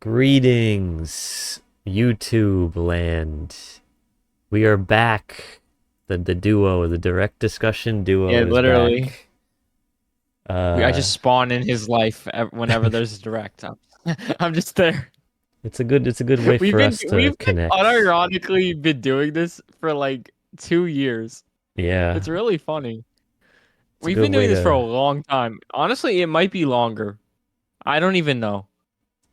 Greetings, YouTube land. We are back. The duo, the direct discussion Yeah, duo is literally. back. I Uh, just spawn in his life whenever there's a direct. I'm just there. it's a good way We've for been us to we've like connect. unironically been doing this for like 2 years. Yeah, It's really funny. it's a We've good been way doing this for a to. long time. Honestly, it might be longer. I don't even know.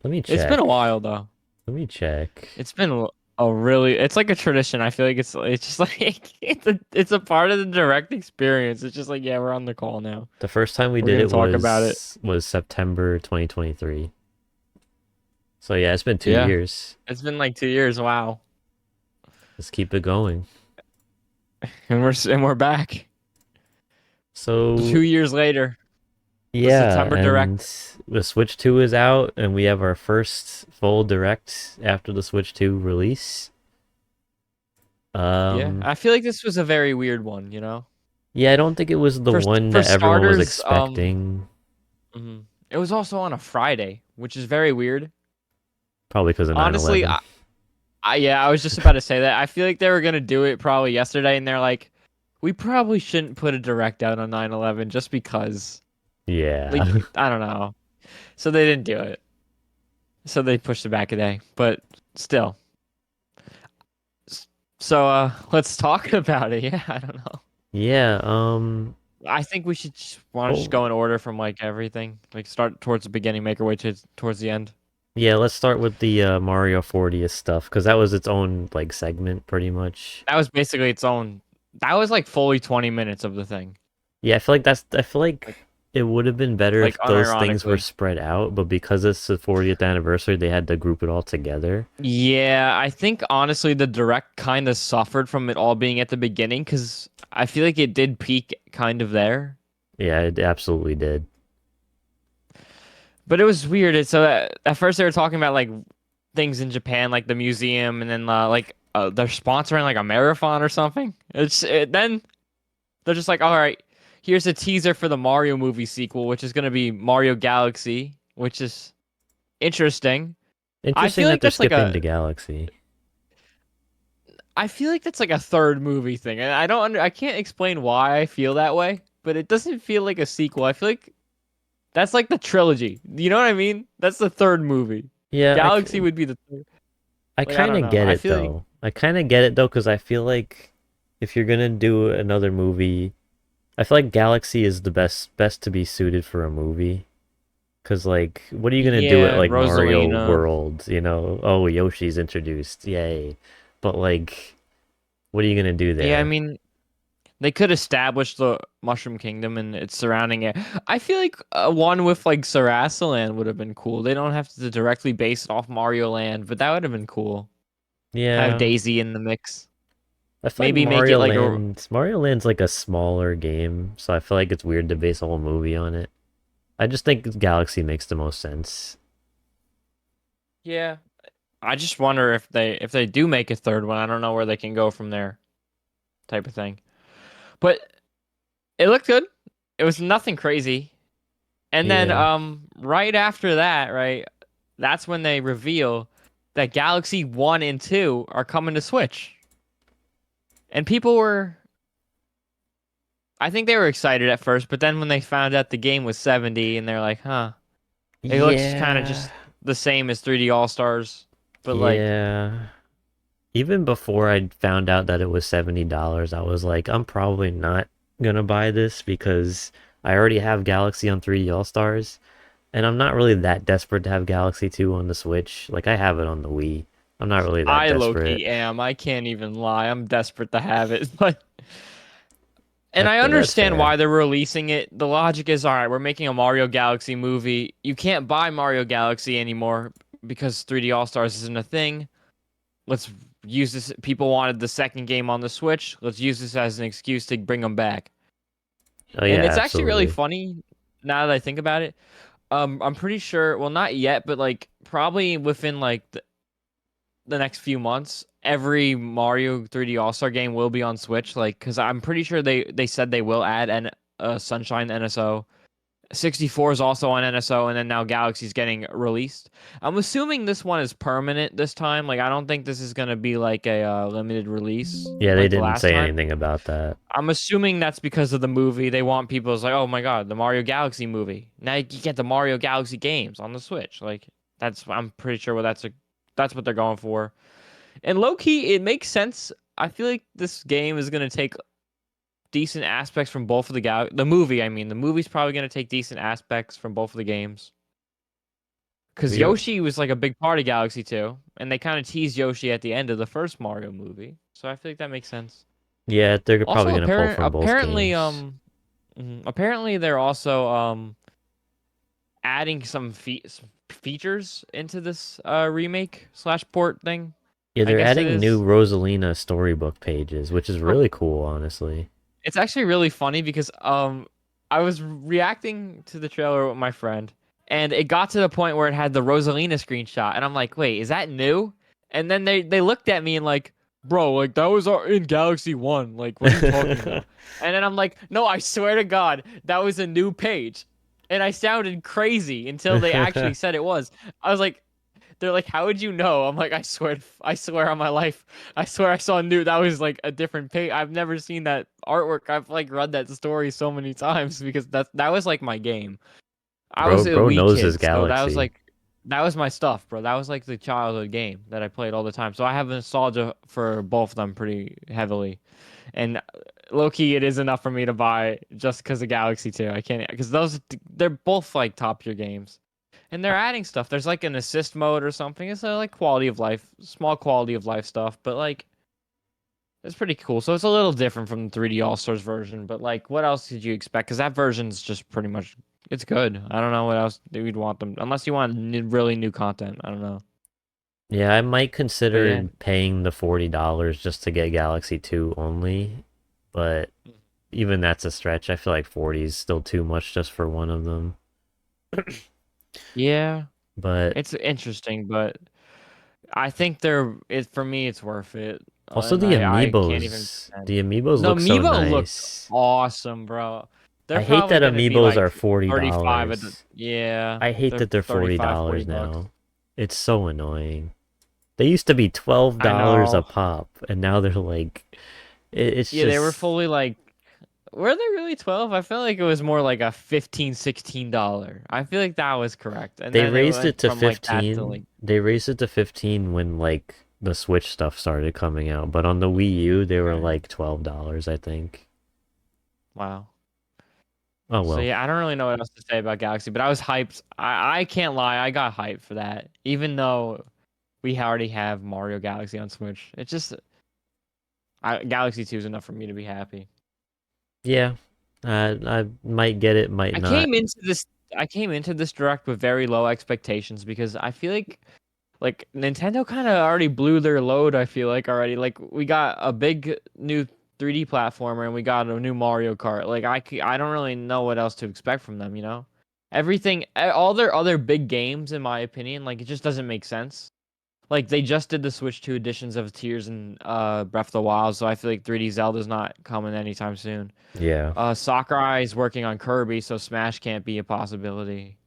Let me It's been a check. while though. Let me check. It's been a really it's like a tradition. I feel like it's just like it's a part of the direct experience. It's just like, yeah, we're on the call now. The first time we We're did gonna it talk about it. was September 2023. So yeah, it's been two Yeah. years. It's been like 2 years. Wow. Let's keep it going. And we're back. So 2 years later, the yeah, September and Direct. the Switch 2 is out, and we have our first full direct after the Switch 2 release. Yeah, Um, I feel like this was a very weird one, you know? yeah, I don't think it was the For one for that everyone was starters, expecting, it was also on a Friday, which is very weird. probably because of Honestly, 9/11. yeah, I was just about to say that. I feel like they were gonna do it probably yesterday, and they're like, we probably shouldn't put a direct out on 9/11 just because, Yeah. like, I don't know. So they didn't do it. So they pushed it back a day, but still. So let's talk about it. Yeah, I don't know. Yeah, I think we should want to just well, go in order from like everything. Like start towards the beginning, make our way towards the end. yeah, let's start with the Mario 40th stuff, because that was its own, like, segment, pretty much. That was basically its own. That was like fully 20 minutes of the thing. Yeah, I feel like Like it would have been better like if those things were unironically. spread out, but because it's the 40th anniversary, they had to group it all together. Yeah, I think honestly the direct kind of suffered from it all being at the beginning because I feel like it did peak kind of there. Yeah, it absolutely did. But it was weird. It's so at first they were talking about like things in Japan, like the museum, and then they're sponsoring like a marathon or something. Then they're just like, all right, here's a teaser for the Mario movie sequel, which is going to be Mario Galaxy, which is interesting. I Interesting feel that like they're that's like skipping a, to Galaxy. I feel like that's like a third movie thing, and I can't explain why I feel that way, but it doesn't feel like a sequel. I feel like that's like the trilogy. You know what I mean? That's the third movie. Yeah, Galaxy would be the third. I Like I kind don't of know. get I it feel like though. I kind of get it though, because I feel like if you're gonna do another movie, I feel like Galaxy is the best to be suited for a movie. Because, like, what are you gonna do at, yeah, like, Mario Rosalina. World? You know, oh, Yoshi's introduced, yay! But, like, what are you gonna do Yeah, I there? mean, they could establish the Mushroom Kingdom and its surrounding it. I feel like one with like Sarasaland would have been cool. They don't have to directly base it off Mario Land, but that would have been cool. Have Yeah, Daisy in the mix. I feel like Maybe make it like a Mario Land's like a smaller game, so I feel like it's weird to base a whole movie on it. I just think Galaxy makes the most sense. yeah. I just wonder if they do make a third one, I don't know where they can go from there, type of thing. But it looked good. It was nothing crazy. And then Yeah. right after that, right, that's when they reveal that Galaxy 1 and 2 are coming to Switch. And people were I think they were excited at first, but then when they found out the game was 70 and they're like, "Huh. It looks kind of Yeah. just the same as 3D All-Stars." But like, Yeah. Even before I found out that it was $70, I was like, I'm probably not gonna buy this because I already have Galaxy on 3D All-Stars, and I'm not really that desperate to have Galaxy 2 on the Switch. Like, I have it on the Wii. I'm not really that I desperate. low-key am. I can't even lie. I'm desperate to have it. But and I That's understand fair. why they're releasing it. The logic is, all right, we're making a Mario Galaxy movie. You can't buy Mario Galaxy anymore because 3D All-Stars isn't a thing. Let's use this. People wanted the second game on the Switch. Let's use this as an excuse to bring them back. Oh And yeah, it's actually really absolutely. funny now that I think about it. I'm pretty sure, well, not yet, but like probably within like the next few months, every Mario 3D All-Star game will be on Switch. Like, because I'm pretty sure they said they will add Sunshine NSO 64 is also on NSO, and then now Galaxy's getting released. I'm assuming this one is permanent this time. Like, I don't think this is gonna be like a limited release Yeah, they like the didn't last say time. anything about that. I'm assuming that's because of the movie. They want people to like, oh my God, the Mario Galaxy movie. Now you can get the Mario Galaxy games on the Switch. Like, I'm pretty sure that's what they're going for. And low key, it makes sense. I feel like this game is gonna take decent aspects from both of the movie. I mean, the movie's probably gonna take decent aspects from both of the games. Because We don't. Yoshi was like a big part of Galaxy 2, and they kind of teased Yoshi at the end of the first Mario movie. So I feel like that makes sense. Yeah, they're probably Also, gonna pull from both apparently, games. apparently they're also adding some features into this remake slash port thing. Yeah, I they're guess it adding new is. Rosalina storybook pages, which is really cool, honestly. It's actually really funny because I was reacting to the trailer with my friend, and it got to the point where it had the Rosalina screenshot, and I'm like, wait, is that new? And then they looked at me and like, bro, like that was in Galaxy 1. Like, what are you talking about? And then I'm like, no, I swear to God, that was a new page. And I sounded crazy until they actually said it was. I was like, they're like, "How would you know?" I'm like, I swear on my life, I swear I saw new. That was like a different page. I've never seen that artwork. I've like read that story so many times because that was like my game. I was a Bro wee knows his kid, so that was Galaxy. like that was my stuff, bro. That was like the childhood game that I played all the time. So I have nostalgia for both of them pretty heavily, and low key, it is enough for me to buy just because of Galaxy 2. I can't because they're both like top tier games. And they're adding stuff. There's like an assist mode or something. It's like quality of life, small quality of life stuff, but like it's pretty cool. So it's a little different from the 3D All Stars version, but like what else did you expect? Because that version's just pretty much it's good. I don't know what else you'd want them unless you want really new content. I don't know. Yeah, I might But yeah. consider paying the $40 just to get Galaxy 2 only, but even that's a stretch. I feel like 40 is still too much just for one of them. Yeah, But it's interesting, but I think for me it's worth it. also And the I can't even amiibos. pretend. The amiibos The look so Amiibo look nice. awesome, bro. They're I hate probably that gonna be amiibos like are $35 at the 40. yeah, I hate they're that they're 35, 40 $40 bucks. now. It's so annoying. They used to be I $12 a know. pop, and now they're like, it's Yeah, they were just, fully like were they really 12? I feel like it was more like a 15, $16. I feel like that was correct. And they then it raised it went to from like that to 15. like They raised it to 15 when like the Switch stuff started coming out, but on the Wii U they were right. like $12, I think. Wow. Oh So well. yeah, I don't really know what else to say about Galaxy, but I was hyped. I can't lie, I got hyped for that. Even though we already have Mario Galaxy on Switch. It's just Galaxy 2 is enough for me to be happy. Yeah. I might get it, might I not. came into this I came into this direct with very low expectations because I feel like Nintendo kind of already blew their load, I feel like already. Like we got a big new 3D platformer and we got a new Mario Kart. Like I don't really know what else to expect from them, you know? Everything all their other big games in my opinion, like it just doesn't make sense. Like they just did the Switch 2 editions of Tears and Breath of the Wild, so I feel like 3D Zelda's not coming anytime soon. Yeah. Sakurai is working on Kirby, so Smash can't be a possibility.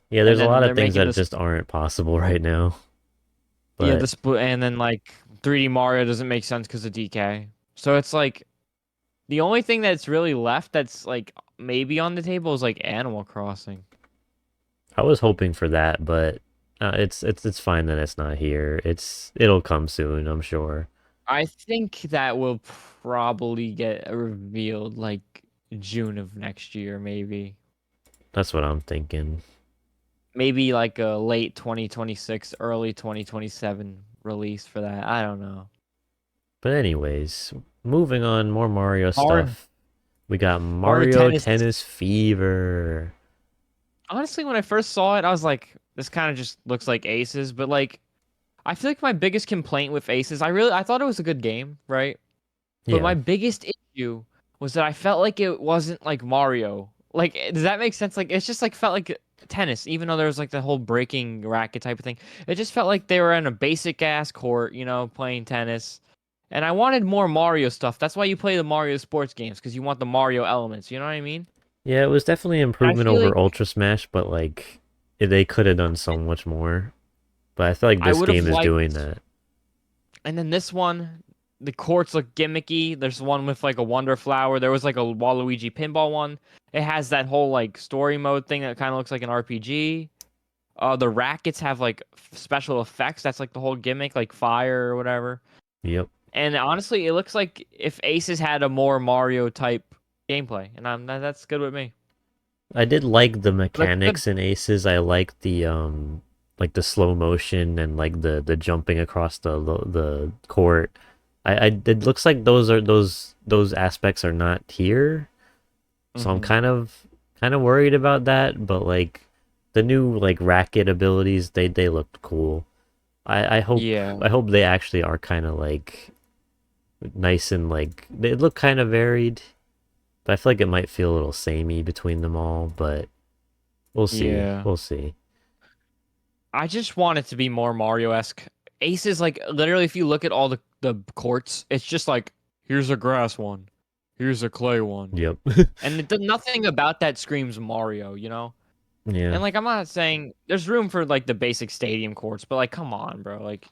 Yeah, And there's a lot then of they're things making that this, just aren't possible right now. yeah, But and then like 3D Mario doesn't make sense because of DK. So it's like the only thing that's really left that's like maybe on the table is like Animal Crossing. I was hoping for that, but it's fine that it's not here. It'll come soon, I'm sure. I think that will probably get revealed like June of next year, maybe. That's what I'm thinking. Maybe like a late 2026, early 2027 release for that. I don't know. But anyways, moving on, more Mario Mario, stuff. We got Mario Mario Tennis. Tennis Fever. Honestly, when I first saw it, I was like, this kind of just looks like Aces, but like I feel like my biggest complaint with Aces, I thought it was a good game, right? But Yeah. my biggest issue was that I felt like it wasn't like Mario. Like, does that make sense? Like, it's just like felt like tennis, even though there was like the whole breaking racket type of thing. It just felt like they were in a basic ass court, you know, playing tennis. And I wanted more Mario stuff. That's why you play the Mario sports games, because you want the Mario elements. You know what I mean? Yeah, it was definitely an I improvement feel over like Ultra Smash, but like they could have done so much more. But I feel like I this would have game is doing liked, that. and then this one, the courts look gimmicky. There's one with like a Wonder Flower. There was like a Waluigi pinball one. It has that whole like story mode thing that kind of looks like an RPG. The rackets have like special effects. That's like the whole gimmick, like fire or whatever. Yep. And honestly, it looks like if Aces had a more Mario type gameplay, and that's good with me. I did like the Looks good. mechanics in Aces. I liked the like the slow motion and like the jumping across the court. I it looks like those aspects are not here. So I'm Hmm. kind of worried about that, but like the new like racket abilities, they looked cool. I hope Yeah, I hope they actually are kind of like nice and like they look kind of varied, but I feel like it might feel a little samey between them all, but we'll see. yeah. We'll see. I just want it to be more Mario-esque. Aces, like literally, if you look at all the courts, it's just like here's a grass one, here's a clay one, Yep. and nothing about that screams Mario, you know. Yeah. And like, I'm not saying there's room for like the basic stadium courts, but like, come on, bro, like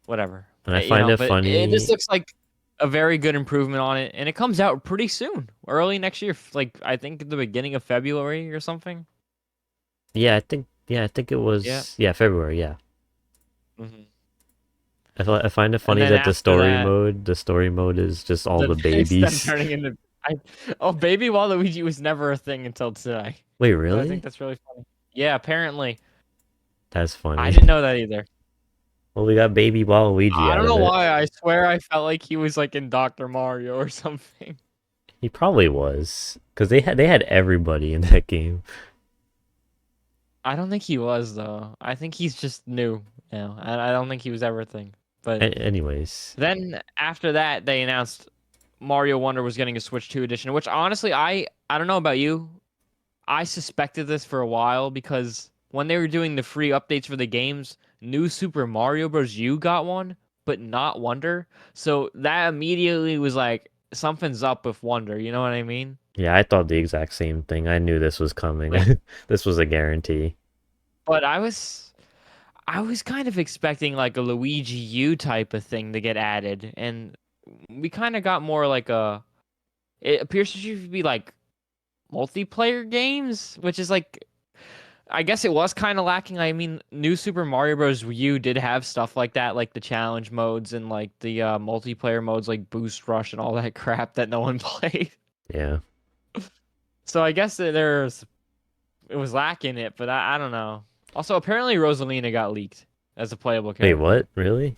whatever, And I you find know. it But this funny. looks like a very good improvement on it, and it comes out pretty soon, early next year, like I think at the beginning of February or something. Yeah, I think it Yeah. was February, yeah. Hmm. I find it And funny then that after that, the story mode is just all the the it's them babies. turning into. I, oh, baby Waluigi was never a thing until today. Wait, So I think really? that's really funny. Yeah, apparently. That's I funny. didn't know that either. Well, we got baby Waluigi I out don't of know it. why. I swear I felt like he was like in Dr. Mario or something. He probably was, because they had everybody in that game. I don't think he was though. I think he's just new now. I don't think he was ever a thing. But Anyways, then after that, they announced Mario Wonder was getting a Switch 2 edition, which honestly, I don't know about you. I suspected this for a while because when they were doing the free updates for the games, New Super Mario Bros. U got one, but not Wonder. So that immediately was like something's up with Wonder. You know what I mean? yeah, I thought the exact same thing. I knew this was coming. Like, This was a guarantee. but I was kind of expecting like a Luigi U type of thing to get added, and we kind of got more like a. It appears to be like multiplayer games, which is like I guess it was kind of lacking. I mean, New Super Mario Bros. U did have stuff like that, like the challenge modes and like the multiplayer modes, like Boost Rush and all that crap that no one played. Yeah. So I guess that it was lacking it, but I don't know. Also, apparently Rosalina got leaked as a playable Wait, character. what? Really?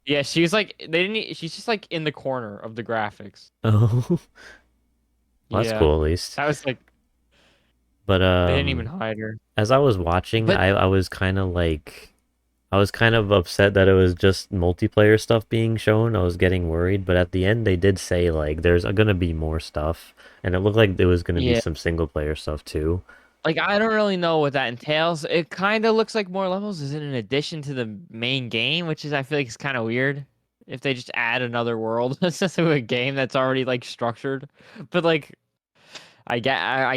Yeah, she's like they didn't. She's just like in the corner of the graphics. Oh, well, that's Yeah, cool at least. that was like But they didn't even hide her. as I was watching, But I was kind of like I was kind of upset that it was just multiplayer stuff being shown. I was getting worried, but at the end they did say like there's gonna be more stuff, and it looked like there was gonna be yeah, some single player stuff too. like I don't really know what that entails. It kind of looks like more levels is in addition to the main game, which is I feel like it's kind of weird if they just add another world to a game that's already like structured. But like I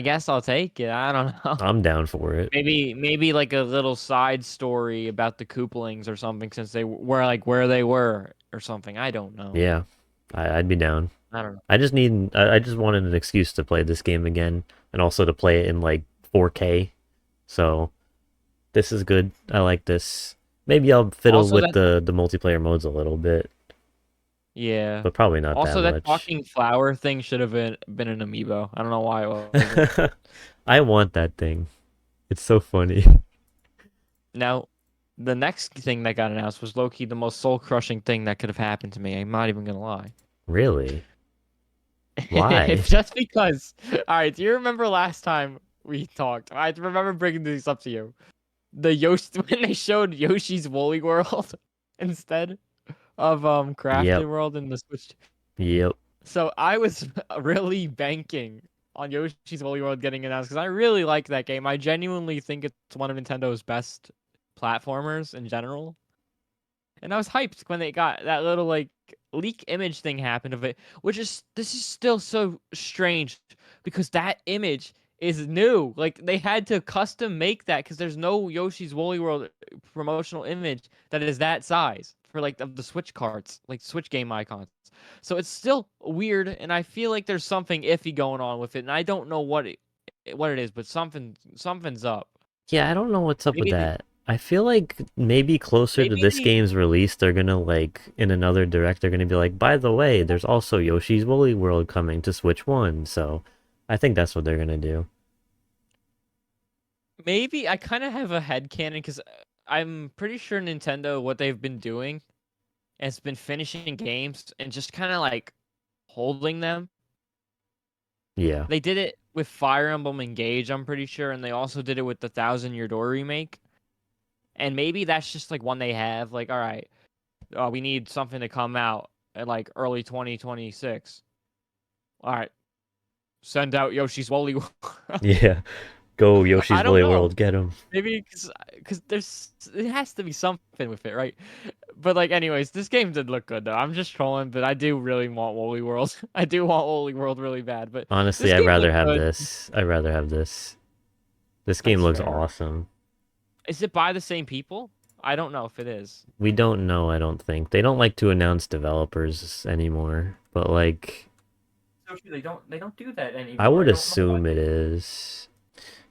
guess I'll take it. I don't know. I'm down for it. Maybe like a little side story about the Koopalings or something since they were like where they were or something. I don't know. Yeah, I'd be down. I don't know. I just wanted an excuse to play this game again, and also to play it in like 4K. So this is good. I like this. Maybe I'll fiddle Also with that the multiplayer modes a little bit, yeah. but probably not that Also that much. talking flower thing should have been an amiibo. I don't know why it wasn't. I want that thing. It's so funny. Now, the next thing that got announced was low-key the most soul-crushing thing that could have happened to me. I'm not even gonna lie. Really? Why? It's just because. All right, do you remember last time we talked? I remember bringing this up to you. The Yoshi when they showed Yoshi's Woolly World instead of Yep. Crafted World in the Switch. Yep. So I was really banking on Yoshi's Woolly World getting announced because I really like that game. I genuinely think it's one of Nintendo's best platformers in general. And I was hyped when they got that little like leak image thing happened of it, which is this is still so strange because that image is new. Like they had to custom make that because there's no Yoshi's Woolly World promotional image that is that size for like of the Switch cards, like Switch game icons. So it's still weird, and I feel like there's something iffy going on with it, and I don't know what it is, but something's up. Yeah, I don't know what's up with Maybe they, that. I feel like maybe closer to maybe this they game's release, they're gonna like in another direct, they're gonna be like, by the way, there's also Yoshi's Woolly World coming to Switch 1. So I think that's what they're gonna do. maybe I kind of have a headcanon because I'm pretty sure Nintendo, what they've been doing has been finishing games and just kind of like holding them. Yeah. They did it with Fire Emblem Engage, I'm pretty sure, and they also did it with the Thousand Year Door remake. And maybe that's just like one they have. Like, all right, we need something to come out at like early 2026. All right, send out Yoshi's Woolly World. Yeah. Go I Yoshi's don't Woolly know. World, get him. Maybe because there's it has to be something with it, right? But like, anyways, this game did look good though. I'm just trolling, but I do really want Woolly World. I do want Woolly World really bad, but Honestly, this I'd game rather looked have good. this. I'd rather have this. This game That's looks fair. awesome. Is it by the same people? I don't know if it is. We don't know, I don't think. They don't like to announce developers anymore, but like So they don't do that I anymore. would I don't know why assume it they. is.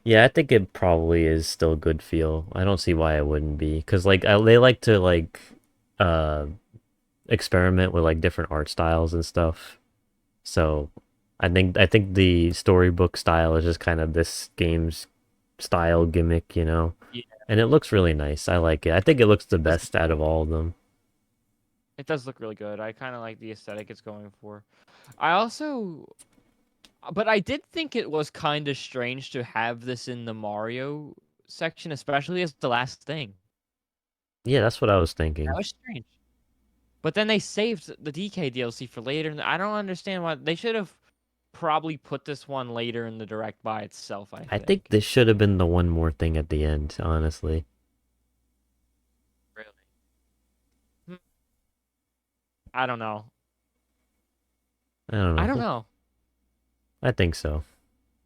Yeah, I think it probably is still good feel. I don't see why it wouldn't be, because like they like to like uh experiment with like different art styles and stuff. So I think the storybook style is just kind of this game's style gimmick, you know. Yeah, And it looks really nice. I like it. I think it looks the it does look best out of cool. all of them. It does look really good. I kind of like the aesthetic it's going for. I also, but I did think it was kind of strange to have this in the Mario section, especially as the last thing. Yeah, that's what I was That thinking. was strange. But then they saved the DK DLC for later, and I don't understand why they should have probably put this one later in the direct by itself, I I think think. this should have been the one more thing at the end, honestly. Really? Hmm, I don't know. I don't I don't know. know. I think so.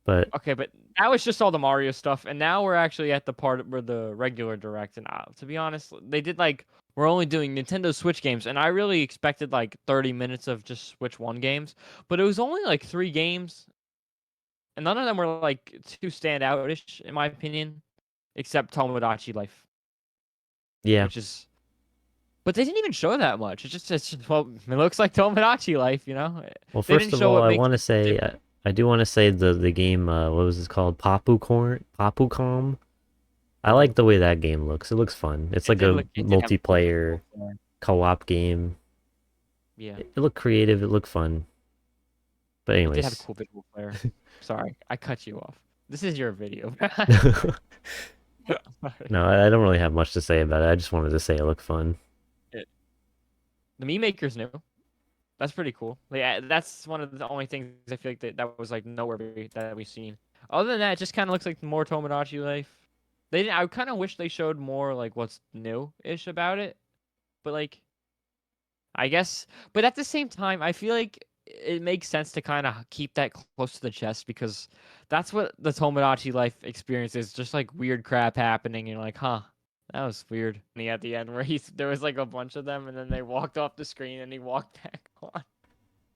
But Okay, but that was just all the Mario stuff, and now we're actually at the part where the regular direct. And to be honest, they did like we're only doing Nintendo Switch games, and I really expected like 30 minutes of just Switch One games, but it was only like 3 games, and none of them were like too standoutish in my opinion, except Tomodachi Life, yeah. which is. But they didn't even show that much. It's just well, it looks like Tomodachi Life, you know. Well, They first didn't of show all, what I makes want to it say different. I do want to say the game what was this called? Papucom. I like the way that game looks. It looks fun. It's It like did a look. It did have cool multiplayer visuals there. co-op game. Yeah. It looked creative. It looked fun. But It did have a anyways, cool visual flair. Sorry, I cut you off. This is your video. Sorry. no, I don't really have much to say about it. I just wanted to say it looked fun. It- The Mii Maker's new. That's pretty cool. Yeah, that's one of the only things I feel like that was like noteworthy that we've seen. Other than that, it just kind of looks like more Tomodachi Life. They didn't. I kind of wish they showed more like what's new-ish about it. But like, I guess. But at the same time, I feel like it makes sense to kind of keep that close to the chest because that's what the Tomodachi Life experience is. Just like weird crap happening. And you're like, huh, that was weird. And at the end, where there was like a bunch of them, and then they walked off the screen, and he walked back on.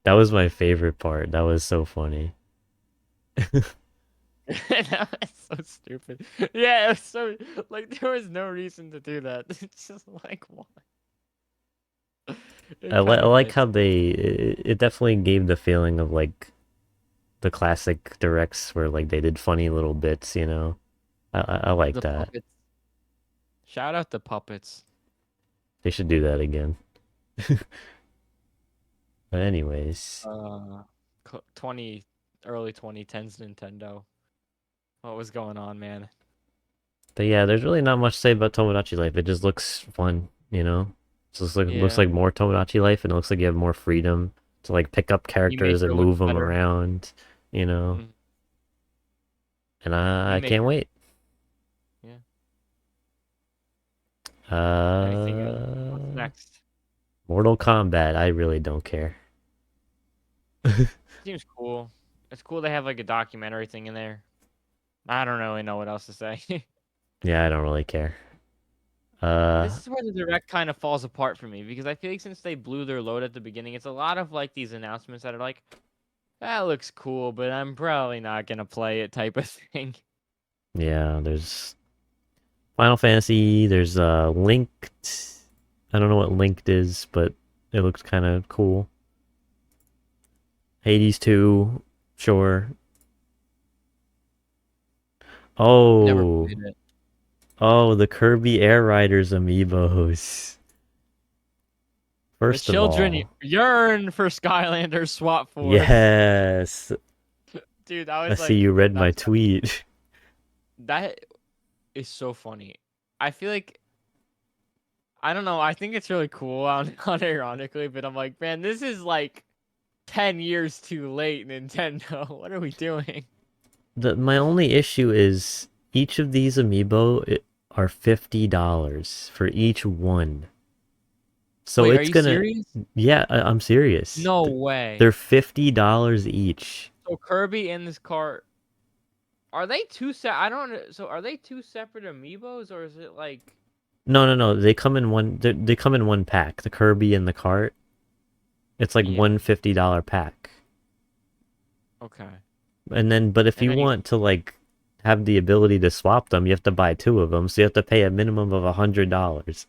That was my favorite part. That was so funny. That was so stupid. Yeah, it was so like there was no reason to do that. It's just like what? It I kind of like how fits. it definitely gave the feeling of like the classic directs where like they did funny little bits, you know. I like The that. puppets. Shout out the puppets. They should do that again. But anyways, Uh, 20 early 2010s Nintendo. What was going on, man? but yeah, there's really not much to say about Tomodachi Life. It just looks fun, you know. It just looks Yeah, like more Tomodachi Life, and it looks like you have more freedom to like pick up Mii characters and Maker looks move them better. around, you know. Mm, And Mii I can't Maker. wait. Yeah. Anything else? What's Uh, next? Mortal Kombat, I really don't care. Seems cool. It's cool they have like a documentary thing in there. I don't really know what else to say. Yeah, I don't really care. Uh, This is where the direct kind of falls apart for me because I feel like since they blew their load at the beginning, it's a lot of like these announcements that are like, that looks cool, but I'm probably not gonna play it type of thing. yeah, there's Final Fantasy, there's Linked. I don't know what Linked is, but it looks kind of cool. Hades 2, sure. Never Oh, played it. oh, the Kirby Air Riders amiibos. The First of children all, yearn for Skylanders Swap Force. yes. Dude, I I was see like, you read my that's tweet. that is so funny. I feel like I don't know. I think it's really cool, unironically, but I'm like, man, this is like 10 years too late, Nintendo. What are we doing? My only issue is each of these are $50 for each one. So Wait, are it's you gonna, serious? yeah, I'm serious. No way. They're $50 each. So Kirby in this cart, are they two set? I don't. So are they two separate amiibos, or is it like? No, no, no. They come in one. They come in one pack. The Kirby and the cart. It's like Yeah. one $50 pack. Okay. And then, but if And you then you want to like have the ability to swap them, you have to buy two of them. So you have to pay a minimum of $100.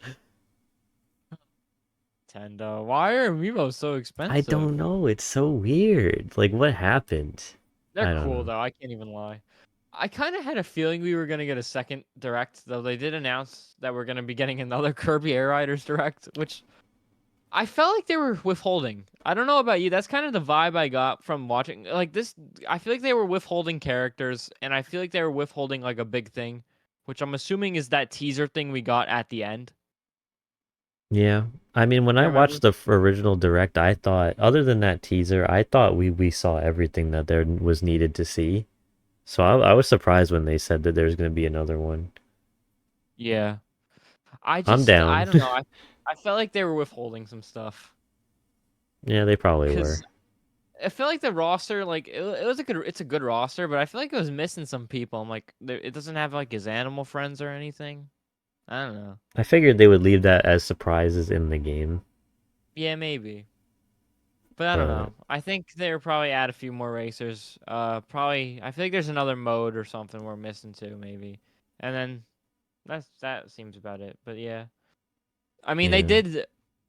Nintendo. Why are amiibos so I expensive? don't know. It's so weird. Like, what happened? They're I don't cool know. though. I can't even lie. I kind of had a feeling we were gonna get a second direct, though they did announce that we're gonna be getting another Kirby Air Riders direct, which I felt like they were withholding. I don't know about you. That's kind of the vibe I got from watching. Like this, I feel like they were withholding characters, and I feel like they were withholding like a big thing, which I'm assuming is that teaser thing we got at the end. Yeah. I mean, when I Remember? watched the original direct, I thought, other than that teaser, I thought we saw everything that there was needed to see. So I was surprised when they said that there's going to be another one. Yeah. I'm I down. don't know. I felt like they were withholding some stuff Yeah, they probably because were. I feel like the roster, like it was a good, it's a good roster, but I feel like it was missing some people. I'm like, it doesn't have like his animal friends or anything. I don't know. I figured they would leave that as surprises in the game, Yeah, maybe. But I don't but know. I think they'll probably add a few more racers. Probably. I feel like there's another mode or something we're missing too, maybe. And then that seems about it. But yeah, I mean, they yeah. did.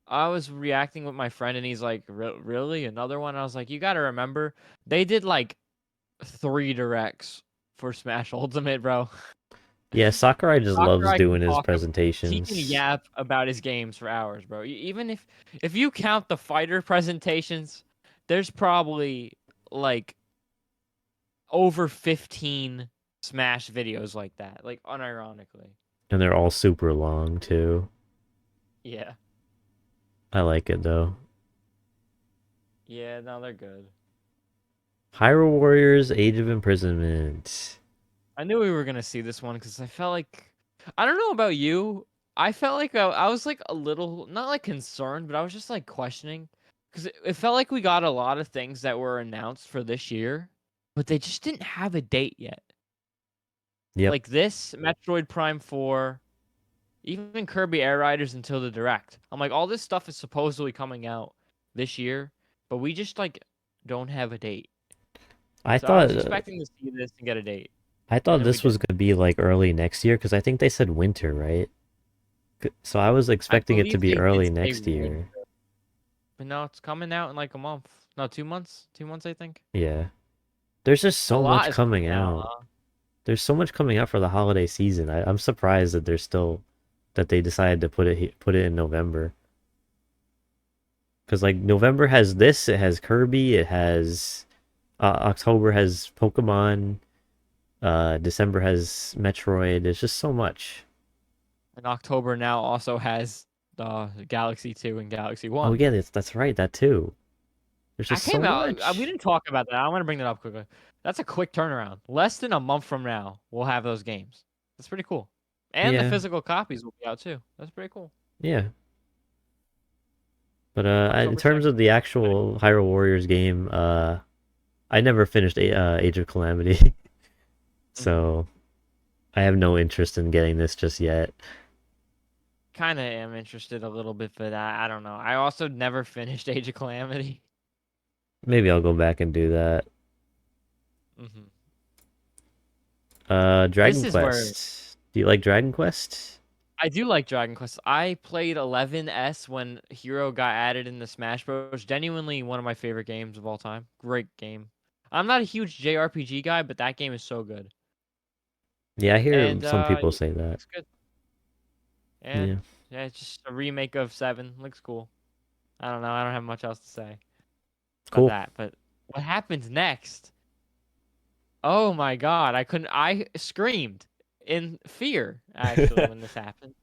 I was reacting with my friend, and he's like, "Really, another one?" I was like, "You got to remember, they did like 3 directs for Smash Ultimate, bro." Yeah, Sakurai just loves Sakurai can doing his talk. He can presentations. yap about his games for hours, bro. Even if you count the fighter presentations, there's probably like over 15 Smash videos like that, like unironically. And they're all super long too. Yeah. I like it though. Yeah, no, they're good. Hyrule Warriors Age of Imprisonment. I knew we were gonna see this one because I felt like I don't know about you. I felt like I was like a little not like concerned, but I was just like questioning because it felt like we got a lot of things that were announced for this year, but they just didn't have a date yet. Yep. Like this Metroid Prime 4, even Kirby Air Riders until the Direct. I'm like, all this stuff is supposedly coming out this year, but we just like don't have a date. I So I was thought expecting to see this and get a date, I and thought then we this was didn't. gonna be like early next year because I think they said winter, right? So I was I expecting it to believe be they did early say next winter, year. but no, it's coming out in like a month. No, 2 months. 2 months, I think. Yeah. There's just A so lot much is coming coming out, out. huh? There's so much coming out for the holiday season. I'm surprised that there's still that they decided to put it in November. Because like November has this, it has Kirby, it has October has Pokemon, December has Metroid. There's just so much. And October now also has Galaxy 2 and Galaxy Oh 1. yeah, that's right, that too. There's I just came so out. We much. didn't talk about that. I want to bring that up quickly. That's a quick turnaround. Less than a month from now, we'll have those games. That's pretty cool. And the Yeah, physical copies will be out too. That's pretty cool. yeah. But in October terms 2nd. of the Exciting. actual Hyrule Warriors game, I never finished Age of Calamity, Hmm. so I have no interest in getting this just yet. Kind of am interested a little bit, but I don't know. I also never finished Age of Calamity. Maybe I'll go back and do that. Hmm. This Dragon is where Quest. Do you like Dragon Quest? I do like Dragon Quest. I played 11S when Hero got added in the Smash Bros. Genuinely one of my favorite games of all time. Great game. I'm not a huge JRPG guy, but that game is so good. Yeah, I hear And some people yeah, say that. looks good. Yeah, And yeah, it's just a remake of 7. Looks cool. I don't know. I don't have much else to say about cool. that. But what happens next? Oh my god, I screamed in fear actually when this happened.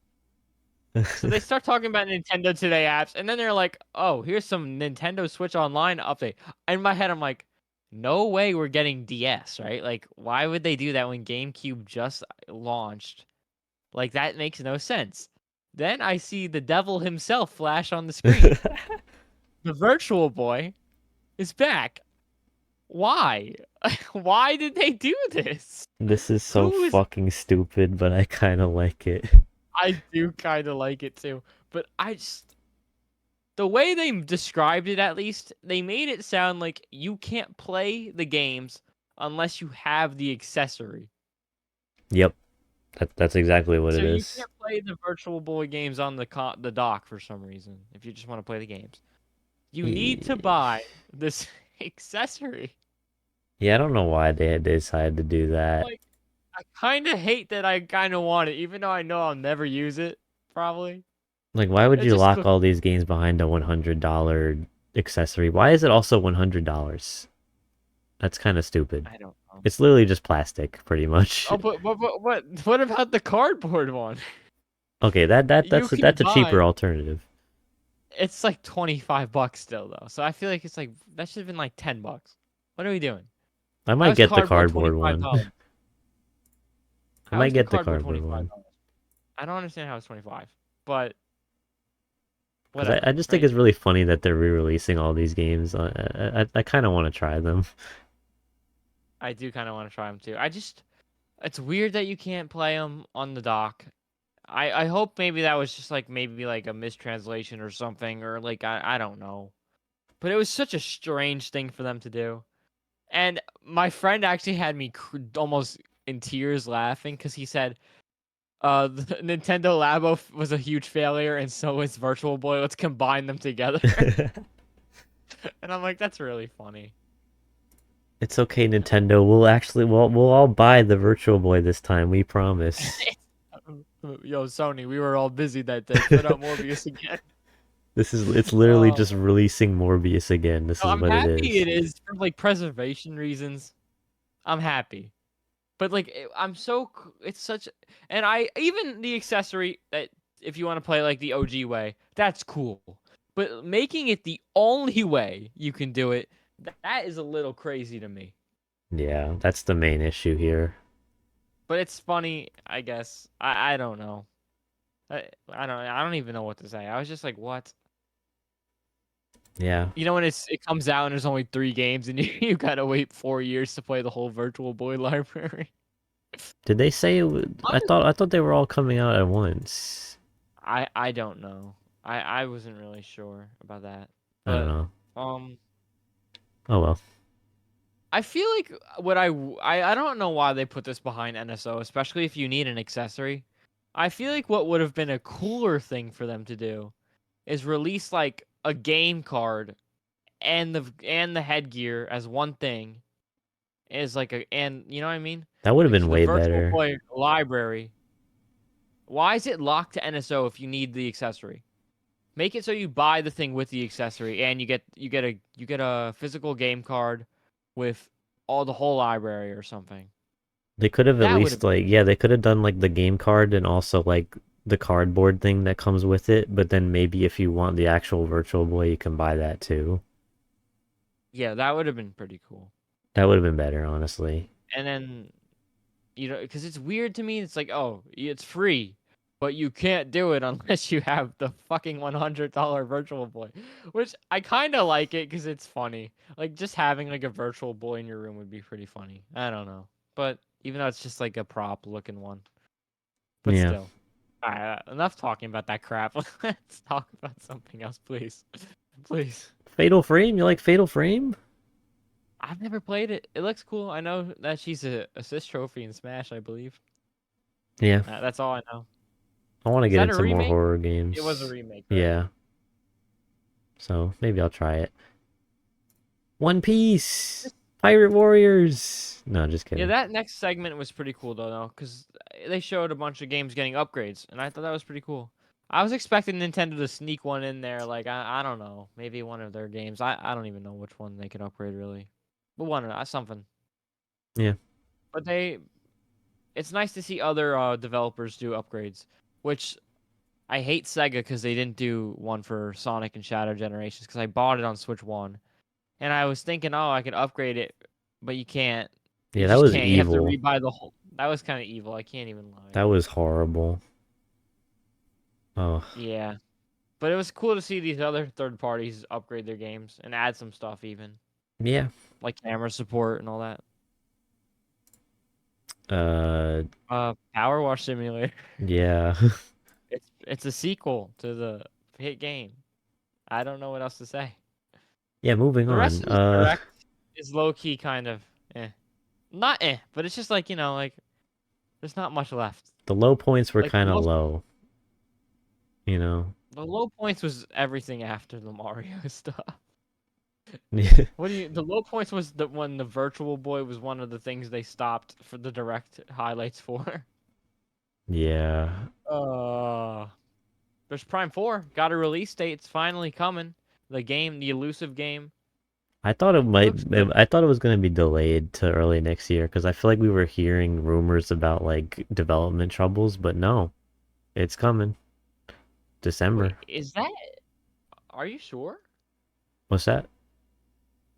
So they start talking about Nintendo Today apps, and then they're like, "Oh, here's some Nintendo Switch Online update." In my head, I'm like, "No way, we're getting DS, right? Like, why would they do that when GameCube just launched? Like, that makes no sense." Then I see the devil himself flash on the screen. The Virtual Boy is back. Why? Why did they do this? This is so Who is fucking stupid, but I kind of like it. I do kind of like it too, but I just the way they described it, at least, they made it sound like you can't play the games unless you have the accessory. Yep, that's exactly what So it you is. can't play the Virtual Boy games on the dock for some reason if you just want to play the games. You need to buy this accessory. Yeah, I don't know why they decided to do that. Like, I kind of hate that I kind of want it, even though I know I'll never use it, probably. Like, why would It you just lock all these games behind a $100 accessory? Why is it also $100? That's kind of stupid. I don't know. It's literally just plastic, pretty much. Oh, but what about the cardboard one? Okay, You can that's a cheaper buy alternative. it's like 25 bucks still though. So I feel like it's like that should have been like 10 bucks. What are we doing? I How might is get the cardboard cardboard one. $25? I How might is the get the cardboard cardboard one. $25? I don't understand how it's 25. But Because whatever, I just think right? it's really funny that they're re-releasing all these games. I kind of want to try them. I do kind of want to try them too. It's weird that you can't play them on the dock. I hope maybe that was just like maybe like a mistranslation or something, or like I don't know. But it was such a strange thing for them to do. And my friend actually had me almost in tears laughing because he said, the Nintendo Labo was a huge failure, and so is Virtual Boy. Let's combine them together." And I'm like, that's really funny. It's okay, Nintendo. We'll all buy the Virtual Boy this time. We promise. Yo, Sony, we were all busy that day. Put out Morbius again. It's literally just Oh, releasing Morbius again. This no, is I'm what it happy is. it is for like preservation reasons. I'm happy. But like I'm so it's such and I even the accessory that if you want to play like the OG way, that's cool. But making it the only way you can do it, that is a little crazy to me. Yeah, that's the main issue here. But it's funny, I guess. I don't know. I don't even know what to say. I was just like, what? Yeah. You know when it comes out and there's only 3 games and you gotta wait 4 years to play the whole Virtual Boy library. Did they say I thought they were all coming out at once. I don't know. I wasn't really sure about that. I don't But know. um Oh well. I feel like I don't know why they put this behind NSO, especially if you need an accessory. I feel like what would have been a cooler thing for them to do is release like a game card and the headgear as one thing is like a and you know what I mean? That would have Like been for the way Virtual better. Boy library, why is it locked to NSO if you need the accessory? Make it so you buy the thing with the accessory, and you get a physical game card with all the whole library or something. They could have at That would have least been like yeah, they could have done like the game card and also like the cardboard thing that comes with it, but then maybe if you want the actual Virtual Boy, you can buy that too. yeah, that would have been pretty cool. That would have been better, honestly. And then because it's weird to me. It's like, oh, it's free. but you can't do it unless you have the fucking $100 Virtual Boy, which I kind of like it because it's funny. Like just having like a Virtual Boy in your room would be pretty funny. I don't know, but even though it's just like a prop looking one, but Yeah. still. All right, enough talking about that crap. Let's talk about something else, please. Please. Fatal Frame? You like Fatal Frame? I've never played it. It looks cool. I know that she's a assist trophy in Smash, I believe. Yeah. That's all I know. I want to Is get that a into more remake? horror It was a games. remake, right? Yeah. So maybe I'll try it. One Piece! Pirate Warriors! No, just Yeah, kidding. that next segment was pretty cool though, because they showed a bunch of games getting upgrades, and I thought that was pretty cool. I was expecting Nintendo to sneak one in there, like I don't know, maybe one of their games. I don't even know which one they could upgrade really, but one something. Yeah. But it's nice to see other developers do upgrades, which I hate Sega because they didn't do one for Sonic and Shadow Generations because I bought it on Switch One, and I was thinking, oh, I could upgrade it, but you can't. Yeah, You that just was can't. You have to evil. rebuy the whole. That was kind of evil. I can't even lie. That was horrible. Oh, Yeah, but it was cool to see these other third parties upgrade their games and add some stuff, even yeah. like camera support and all that. Uh, Power Wash Simulator. yeah. It's a sequel to the hit game. I don't know what else to say. Yeah, moving The rest on. of this direct is low key, kind of eh. Not eh, but it's just like like there's not much left. The low points were Like the kind of most, low, you know. the low points was everything after the Mario stuff. Yeah. What do you? The low points was the when the Virtual Boy was one of the things they stopped for the direct highlights for. Yeah. Uh, there's Prime 4. Got a release date. It's finally coming. The game, the elusive game. I thought it It might. looks good. I thought it was going to be delayed to early next year because I feel like we were hearing rumors about like development troubles, but no, it's coming. Wait, December. is that? Are you sure? What's that?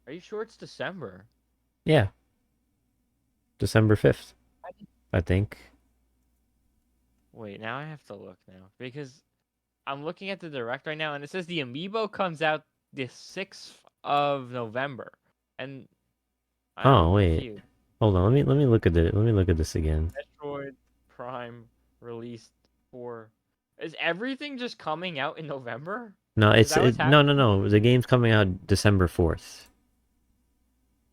Are you sure it's December? Yeah, December 5th, I didn't- I think. Wait, now I have to look now because I'm looking at the direct right now, and it says the Amiibo comes out the 6th of November, and I'm Oh, wait. confused. Hold on. Let me look at it. Let me look at this again. Metroid Prime released for. Is everything just coming out in November? No, Is that what's no, no, happening? no. The game's coming out December 4th.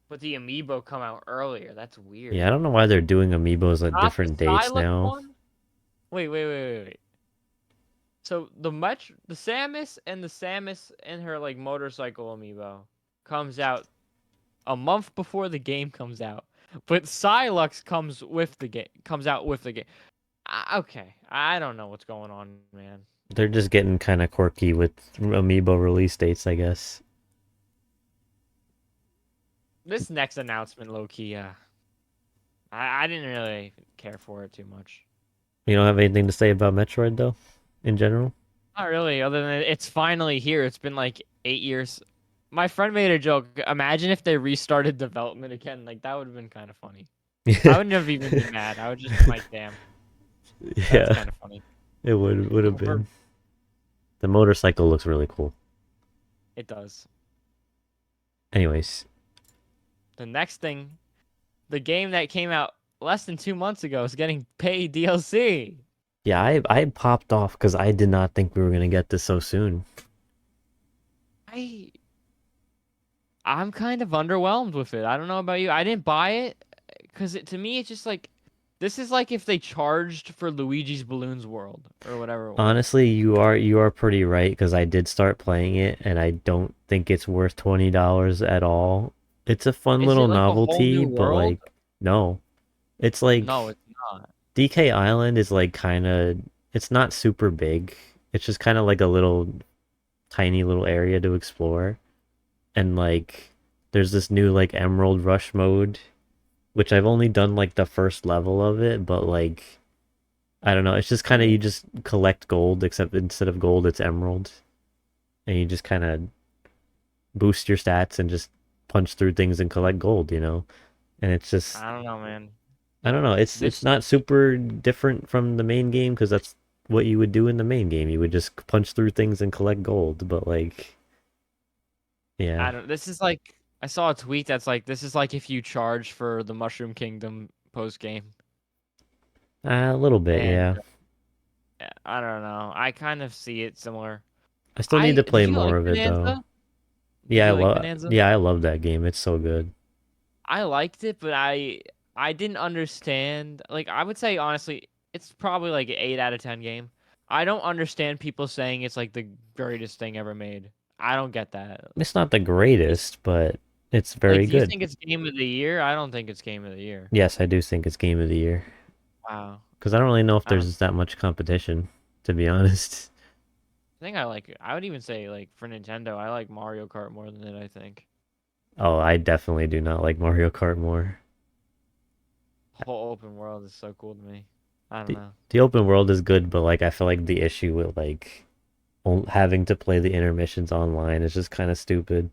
But the Amiibo come out earlier. That's weird. Yeah, I don't know why they're doing amiibos at Not the different dates Silex now. one? Wait. So the Samus and her like motorcycle amiibo comes out a month before the game comes out. But Silex comes out with the game. Okay. I don't know what's going on, man. They're just getting kind of quirky with amiibo release dates, I guess. This next announcement, low key, I didn't really care for it too much. You don't have anything to say about Metroid though, in general? Not really, other than it's finally here. It's been like 8 years. My friend made a joke. Imagine if they restarted development again. Like that would have been kind of funny. I wouldn't have even been mad. I would just be like, damn, that's Yeah, kind of funny. it would have Or been. The motorcycle looks really cool. it does. Anyways, The next thing, the game that came out less than 2 months ago is getting paid DLC. yeah, I popped off because I did not think we were gonna get this so soon. I I'm kind of underwhelmed with it. I don't know about you. I didn't buy it because to me it's just like this is like if they charged for Luigi's Balloons World or whatever it was. Honestly, you are pretty right because I did start playing it and I don't think it's worth $20 at all. It's a fun Is it little like a whole novelty, new but world? like no. It's like No, it's not. DK Island is like kind of it's not super big. It's just kind of like a little tiny little area to explore. And like there's this new like Emerald Rush mode, which I've only done like the first level of it, but like I don't know, it's just kind of you just collect gold except instead of gold it's emerald and you just kind of boost your stats and just punch through things and collect gold, you know? And it's just I don't know, man. I don't know, it's This not super different from the main game because that's what you would do in the main game. You would just punch through things and collect gold. But like, yeah, I don't. This is like I saw a tweet that's like this is like if you charge for the Mushroom Kingdom post game, a little bit, and yeah. I don't know. I kind of see it similar. I still need I to play did you more like of it though. Bonanza? Did you like Bonanza? Yeah, I love that game. It's so good. I liked it, but I didn't understand. Like I would say honestly, it's probably like an 8 out of 10 game. I don't understand people saying it's like the greatest thing ever made. I don't get that. It's not the greatest, but it's Like, very do you good. think it's game of the year? I don't think it's game of the year. Yes, I do think it's game of the year. Wow. Because I don't really know if I don't there's that much competition, to be honest. I think I like it. I would even say like for Nintendo, I like Mario Kart more than it, I think. Oh, I definitely do not like Mario Kart more. Whole open world is so cool to me. I don't The, know. the open world is good, but like I feel like the issue with like having to play the intermissions online is just kind of stupid.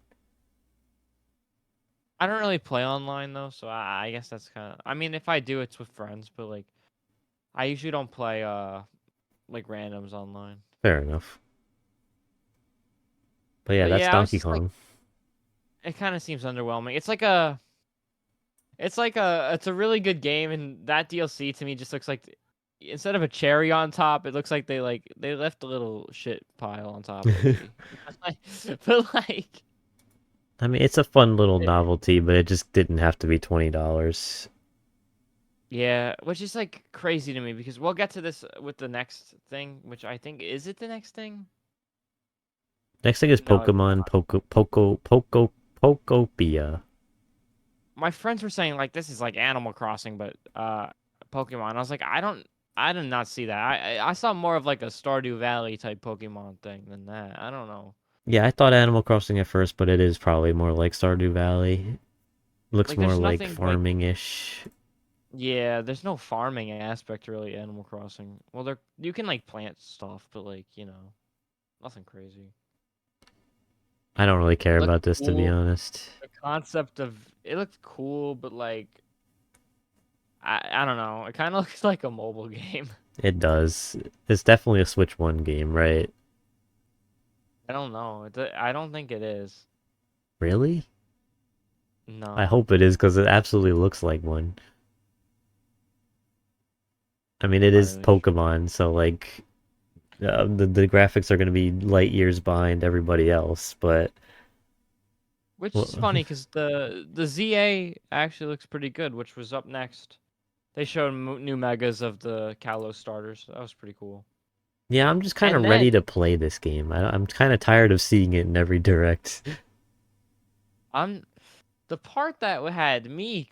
I don't really play online though, so I guess that's kind of I mean, if I do it's with friends, but like I usually don't play like randoms online. Fair enough. But yeah, But that's yeah, I was Donkey just like Kong. it kind of seems underwhelming. It's a really good game, and that DLC to me just looks like instead of a cherry on top, it looks like they left a little shit pile on top of the. But like, I mean, it's a fun little it- novelty, but it just didn't have to be $20. yeah, which is like crazy to me because we'll get to this with the next thing, which I think is it the next thing? Next thing is No, it's Pokemon not. Pokopia. My friends were saying like this is like Animal Crossing, but Pokemon. I was like, I did not see that. I saw more of like a Stardew Valley type Pokemon thing than that. I don't know. Yeah, I thought Animal Crossing at first, but it is probably more like Stardew Valley. Looks Like more there's like nothing like farming-ish. yeah, there's no farming aspect really Animal Crossing. Well, there you can like plant stuff, but like, nothing crazy. I don't really care It looked about this, to be cool. honest. The concept of it looked cool, but like I don't know. It kind of looks like a mobile game. It does. It's definitely a Switch 1 game, right? I don't know. I don't think it is. Really? I No. hope it is, because it absolutely looks like one. I mean, it I'm not is really sure. Pokemon, so like the graphics are going to be light years behind everybody else, but Which is well, funny because the ZA actually looks pretty good, which was up next. They showed new megas of the Kalos starters. That was pretty cool. yeah, I'm just kind And of ready then to play this game. I'm kind of tired of seeing it in every direct. I'm the part that had me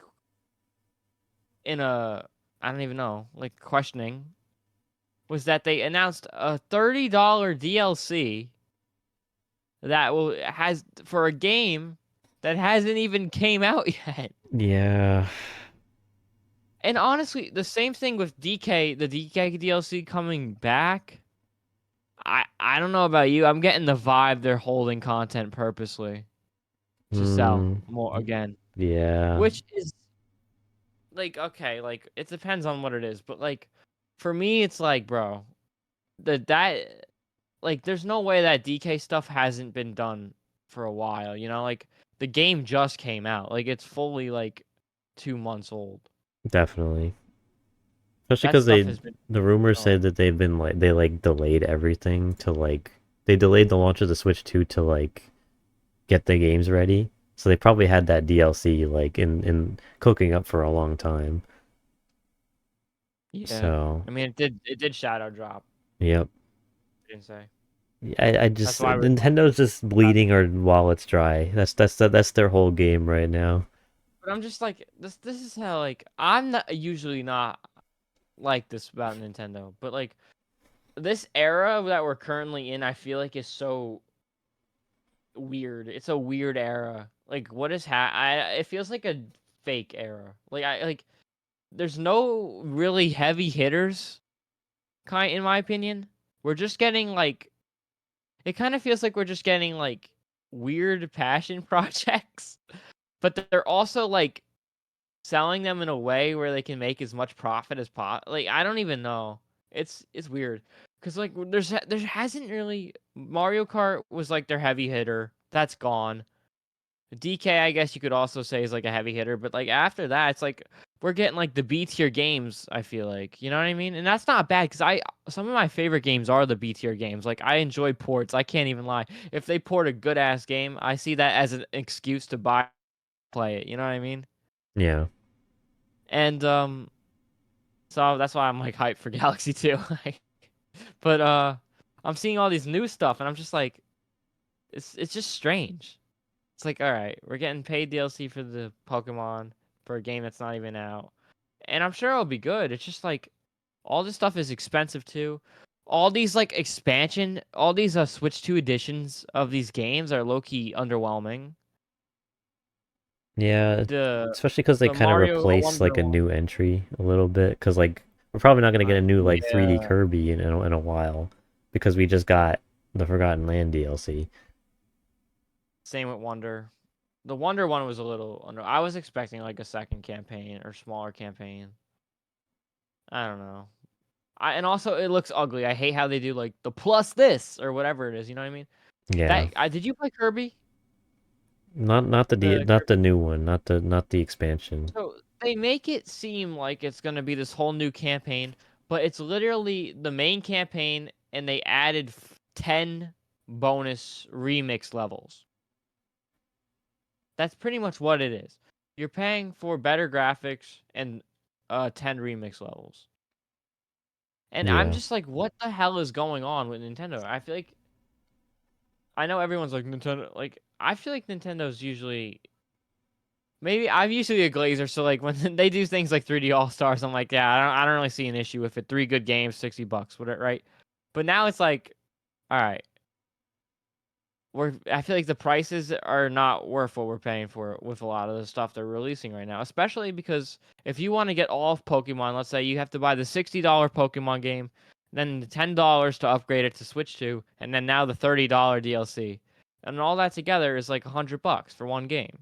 in a I don't even know, like questioning was that they announced a $30 DLC that will has for a game that hasn't even came out yet. Yeah, And honestly, the same thing with DK, the DK DLC coming back. I don't know about you. I'm getting the vibe they're holding content purposely to sell mm, more again, yeah, which is like okay, like it depends on what it is, but like for me it's like, bro, that like there's no way that DK stuff hasn't been done for a while, Like the game just came out. Like it's fully like 2 months old. definitely. Especially That because stuff has been the rumors oh, say that they've been like they like delayed everything to like they delayed the launch of the Switch 2 to like get the games ready. So they probably had that DLC like in cooking up for a long time. yeah. So, I mean it did shadow drop, yep. I didn't say. I That's just why we're talking Nintendo's just about bleeding our wallets dry. That's their whole game right now. but I'm just like this is how like I'm not usually not like this about Nintendo, but like this era that we're currently in, I feel like is so weird. It's a weird era. Like what is it feels like a fake era. Like I like there's no really heavy hitters kind in my opinion. We're just getting like it kind of feels like we're just getting like weird passion projects, but they're also like selling them in a way where they can make as much profit as Like I don't even know. It's weird. Because like there hasn't really Mario Kart was like their heavy hitter. That's gone. DK, I guess you could also say is like a heavy hitter, but like after that, it's like we're getting like the B tier games. I feel like you know what I mean, and that's not bad because I some of my favorite games are the B tier games. Like I enjoy ports. I can't even lie. If they port a good ass game, I see that as an excuse to buy play it. You know what I mean? Yeah. And so that's why I'm like hyped for Galaxy 2. But I'm seeing all these new stuff, and I'm just like, it's just strange. It's like, all right, we're getting paid DLC for the Pokemon for a game that's not even out, and I'm sure it'll be good. It's just like all this stuff is expensive too. All these like expansion, all these Switch 2 editions of these games are low key underwhelming. Yeah, The especially because they the kind of Mario replace Wonder like a one, new entry a little bit. Because like we're probably not gonna get a new like 3D yeah. Kirby in a while because we just got the Forgotten Land DLC. Same with Wonder. The Wonder one was a little under. I was expecting like a second campaign or smaller campaign. I don't know. And also it looks ugly. I hate how they do like the plus this or whatever it is. You know what I mean? Yeah, That I did you play Kirby? The not the new one, not the expansion. So they make it seem like it's gonna be this whole new campaign, but it's literally the main campaign, and they added 10 bonus remix levels. That's pretty much what it is. You're paying for better graphics and 10 remix levels. And I'm Yeah, just like, what the hell is going on with Nintendo? I feel like I know everyone's like Nintendo. Like I feel like Nintendo's usually maybe I'm usually a glazer, so like when they do things like 3D All Stars, I'm like, yeah, I don't really see an issue with it. 3 good games, $60, whatever, right? But now it's like, all right, I feel like the prices are not worth what we're paying for it with a lot of the stuff they're releasing right now. Especially because if you want to get all of Pokemon, let's say you have to buy the $60 Pokemon game, then the $10 to upgrade it to Switch to, and then now the $30 DLC. And all that together is like $100 for one game.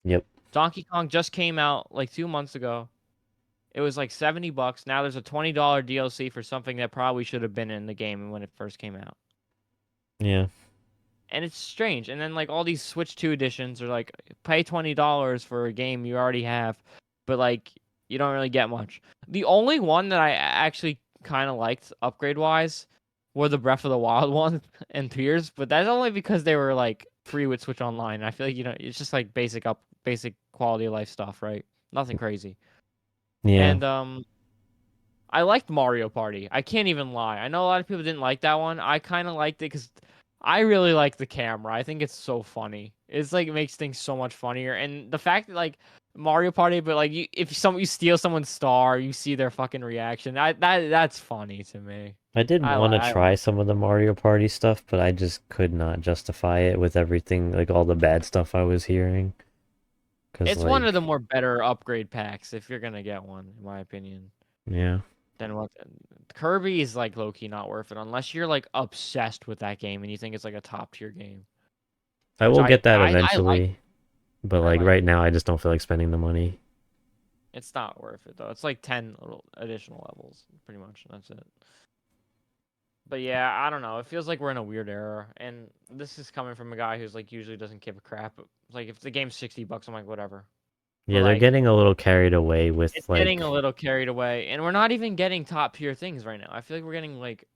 yep, Donkey Kong just came out like 2 months ago. It was like $70. Now there's a $20 DLC for something that probably should have been in the game when it first came out. yeah. And it's strange. And then like all these Switch 2 editions are like pay $20 for a game you already have, but like you don't really get much. The only one that I actually kind of liked upgrade wise were the Breath of the Wild one and Tears, but that's only because they were like free with Switch Online. I feel like it's just like basic quality of life stuff, right? Nothing crazy. Yeah, And I liked Mario Party. I can't even lie. I know a lot of people didn't like that one. I kind of liked it because I really like the camera. I think it's so funny. It's like it makes things so much funnier. And the fact that like Mario Party, but like you steal someone's star, you see their fucking reaction. That's funny to me. I did want to I try like. some of the Mario Party stuff, but I just could not justify it with everything, like all the bad stuff I was hearing. Cause It's one of the like, more better upgrade packs if you're gonna get one, in my opinion. yeah, Than what Kirby is like low key not worth it unless you're like obsessed with that game and you think it's like a top tier game. I Which will get that I like. eventually, but I like like right it. now, I just don't feel like spending the money. It's not worth it though. It's like 10 little additional levels, pretty much. That's it. But yeah, I don't know. It feels like we're in a weird era, and this is coming from a guy who's like usually doesn't give a crap. Like if the game's $60, I'm like whatever. But Yeah, they're like getting a little carried away with it's getting a like, little carried away, and we're not even getting top tier things right now. I feel like we're getting like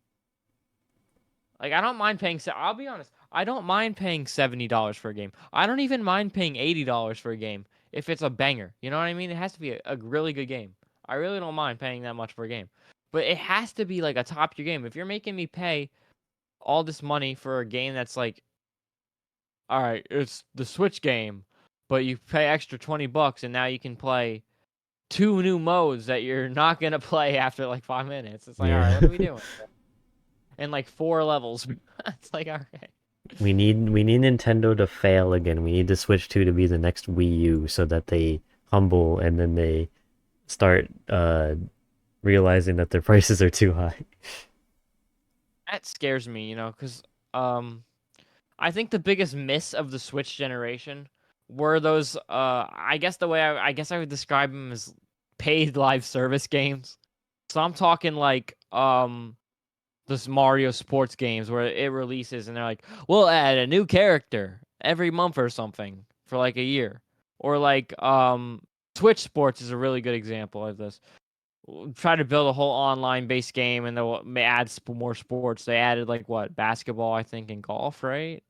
I don't mind paying. I'll be honest. I don't mind paying $70 for a game. I don't even mind paying $80 for a game if it's a banger. You know what I mean? It has to be a really good game. I really don't mind paying that much for a game, but it has to be like a top tier game. If you're making me pay all this money for a game that's like, all right, it's the Switch game, but you pay extra $20 and now you can play 2 new modes that you're not gonna play after like 5 minutes. It's like, all right, yeah. what are we doing? And like 4 levels. It's like, all right. We need Nintendo to fail again. We need the Switch 2 to be the next Wii U so that they humble and then they start realizing that their prices are too high. That scares me, because um, I think the biggest miss of the Switch generation were those. I guess the way I guess I would describe them as paid live service games. So I'm talking like the this Mario sports games where it releases and they're like, we'll add a new character every month or something for like a year. Or like Switch Sports is a really good example of this. Try to build a whole online based game and they'll add more sports. They added like what, basketball, I think, and golf, right?